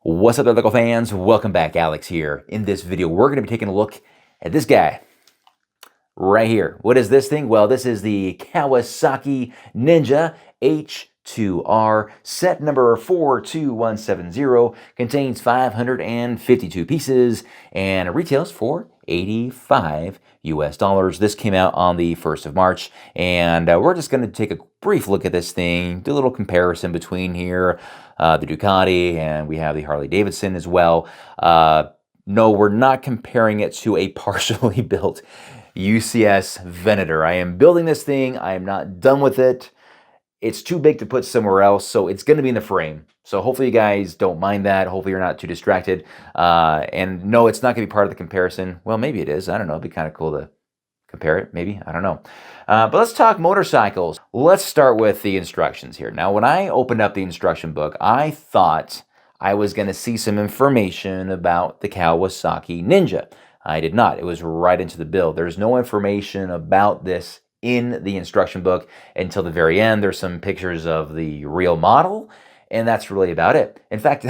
What's up there, Lego fans? Welcome back, Alex here. In this video, we're going to be taking a look at this guy right here. What is this thing? Well, this is the Kawasaki Ninja H2R, set number 42170, contains 552 pieces, and it retails for $85 US. This came out on the 1st of March, and we're just going to take a brief look at this thing, do a little comparison between here, the Ducati, and we have the Harley Davidson as well. No, we're not comparing it to a partially built UCS Venator. I am building this thing. I am not done with it. It's too big to put somewhere else, so it's going to be in the frame. So hopefully you guys don't mind that. Hopefully you're not too distracted. And no, it's not going to be part of the comparison. Well, maybe it is. I don't know. It'd be kind of cool to compare it, maybe. I don't know. But let's talk motorcycles. Let's start with the instructions here. Now, when I opened up the instruction book, I thought I was going to see some information about the Kawasaki Ninja. I did not. It was right into the build. There's no information about this in the instruction book until the very end. There's some pictures of the real model, and that's really about it. In fact,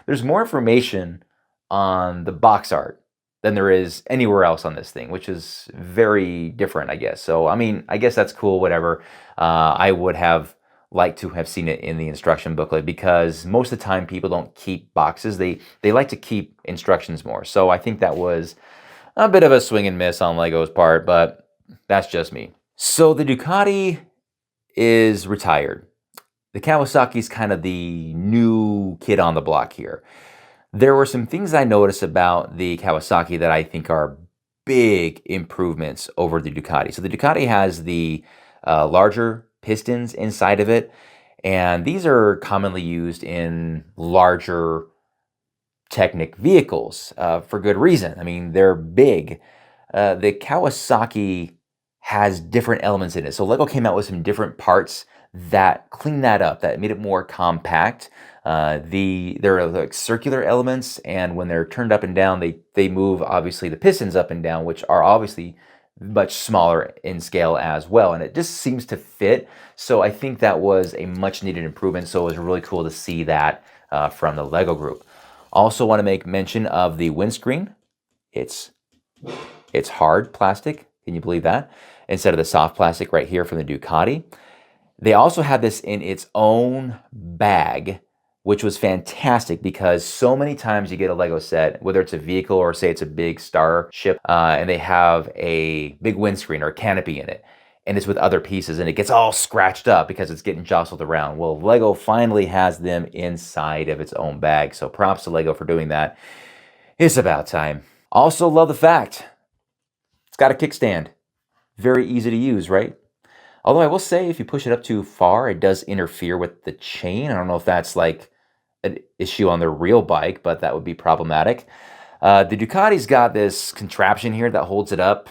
there's more information on the box art than there is anywhere else on this thing, which is very different, I guess. So, I mean, I guess that's cool, whatever. I would have liked to have seen it in the instruction booklet because most of the time people don't keep boxes. They like to keep instructions more. So I think that was a bit of a swing and miss on Lego's part, but that's just me. So the Ducati is retired. The Kawasaki's kind of the new kid on the block here. There were some things I noticed about the Kawasaki that I think are big improvements over the Ducati. So the Ducati has the larger pistons inside of it, and these are commonly used in larger Technic vehicles for good reason. I mean, they're big. The Kawasaki has different elements in it. So Lego came out with some different parts that clean that up, that made it more compact. There are like circular elements, and when they're turned up and down, they move obviously the pistons up and down, which are obviously much smaller in scale as well, and it just seems to fit. So I think that was a much needed improvement. So it was really cool to see that from the Lego group. Also want to make mention of the windscreen. It's hard plastic. Can you believe that? Instead of the soft plastic right here from the Ducati. They also had this in its own bag, which was fantastic because so many times you get a Lego set, whether it's a vehicle or say it's a big starship, and they have a big windscreen or canopy in it, and it's with other pieces, and it gets all scratched up because it's getting jostled around. Well, Lego finally has them inside of its own bag, so props to Lego for doing that. It's about time. Also love the fact it's got a kickstand. Very easy to use, right? Although I will say if you push it up too far, it does interfere with the chain. I don't know if that's like an issue on the real bike, but that would be problematic. The Ducati's got this contraption here that holds it up.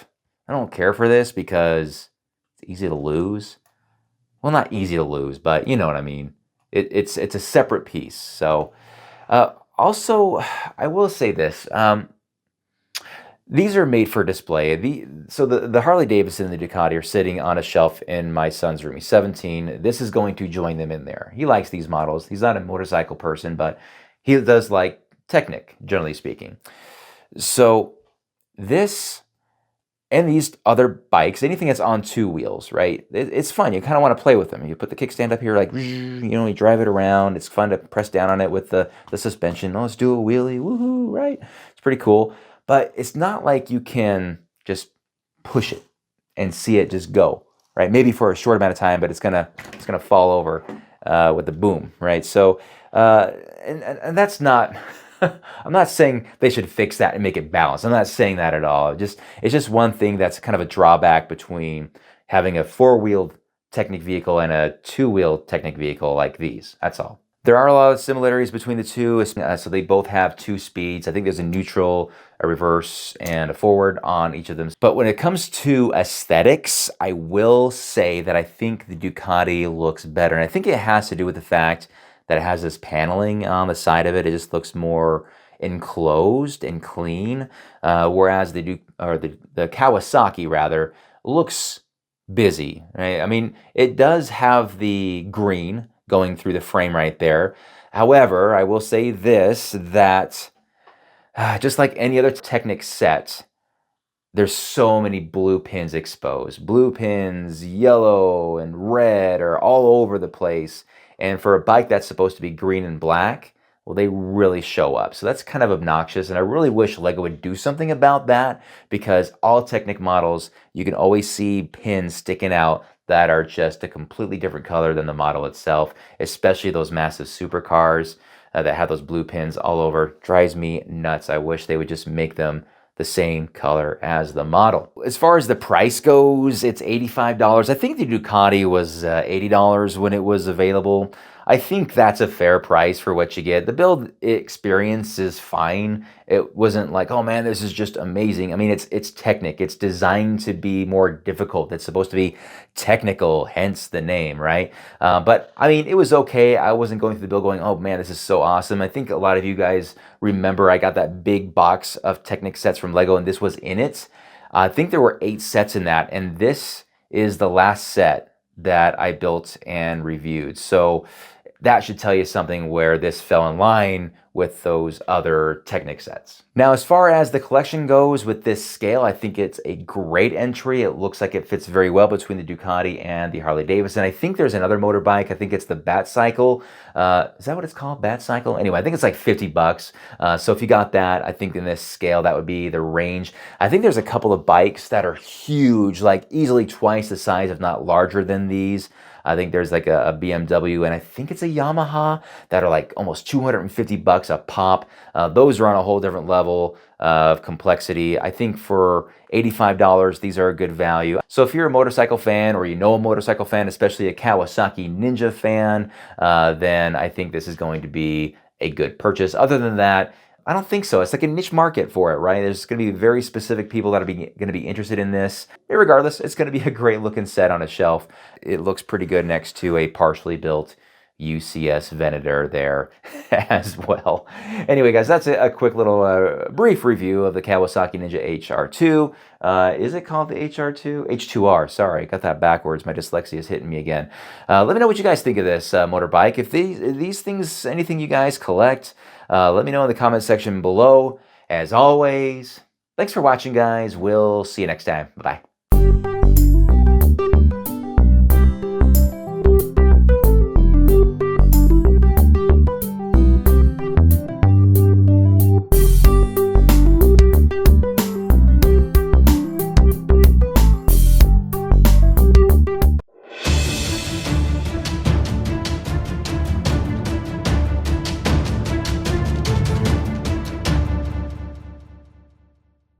I don't care for this because it's easy to lose. Well, not easy to lose, but you know what I mean. It's a separate piece. So also, I will say this. These are made for display. So the Harley Davidson and the Ducati are sitting on a shelf in my son's room. He's 17. This is going to join them in there. He likes these models. He's not a motorcycle person, but he does like Technic, generally speaking. So this and these other bikes, anything that's on two wheels, right? It's fun. You kind of want to play with them. You put the kickstand up here, like, you drive it around. It's fun to press down on it with the suspension. Oh, let's do a wheelie. Woohoo, right? It's pretty cool. But it's not like you can just push it and see it just go, right? Maybe for a short amount of time, but it's gonna fall over with the boom, right? So, and that's not. I'm not saying they should fix that and make it balanced. I'm not saying that at all. It's just one thing that's kind of a drawback between having a four-wheeled Technic vehicle and a two-wheeled Technic vehicle like these. That's all. There are a lot of similarities between the two, so they both have 2 speeds. I think there's a neutral, a reverse, and a forward on each of them. But when it comes to aesthetics, I will say that I think the Ducati looks better. And I think it has to do with the fact that it has this paneling on the side of it. It just looks more enclosed and clean, whereas the Kawasaki, rather, looks busy, right? I mean, it does have the green going through the frame right there. However, I will say this, that just like any other Technic set, there's so many blue pins exposed. Blue pins, yellow and red are all over the place. And for a bike that's supposed to be green and black, well, they really show up. So that's kind of obnoxious. And I really wish LEGO would do something about that, because all Technic models, you can always see pins sticking out that are just a completely different color than the model itself, especially those massive supercars that have those blue pins all over. Drives me nuts. I wish they would just make them the same color as the model. As far as the price goes, it's $85. I think the Ducati was $80 when it was available. I think that's a fair price for what you get. The build experience is fine. It wasn't like, oh man, this is just amazing. I mean, it's Technic. It's designed to be more difficult. It's supposed to be technical, hence the name, right? But I mean, it was okay. I wasn't going through the build going, oh man, this is so awesome. I think a lot of you guys remember I got that big box of Technic sets from LEGO, and this was in it. I think there were 8 sets in that, and this is the last set that I built and reviewed. So that should tell you something where this fell in line with those other Technic sets. Now, as far as the collection goes with this scale, I think it's a great entry. It looks like it fits very well between the Ducati and the Harley Davidson. I think there's another motorbike. I think it's the Bat Cycle. Is that what it's called? Bat Cycle? Anyway, I think it's like 50 bucks. So if you got that, I think in this scale, that would be the range. I think there's a couple of bikes that are huge, like easily twice the size, if not larger than these. I think there's like a BMW, and I think it's a Yamaha, that are like almost 250 bucks a pop. Those are on a whole different level of complexity. I think for $85, these are a good value. So if you're a motorcycle fan, or you know a motorcycle fan, especially a Kawasaki Ninja fan, then I think this is going to be a good purchase. Other than that, I don't think so. It's like a niche market for it, right? There's going to be very specific people that are going to be interested in this. Regardless, it's going to be a great looking set on a shelf. It looks pretty good next to a partially built UCS Venator there as well. Anyway, guys, that's a quick little brief review of the Kawasaki Ninja HR2. Is it called the HR2? H2R, sorry, got that backwards. My dyslexia is hitting me again. Let me know what you guys think of this motorbike. If these things, anything you guys collect, let me know in the comment section below. As always, thanks for watching, guys. We'll see you next time. Bye-bye.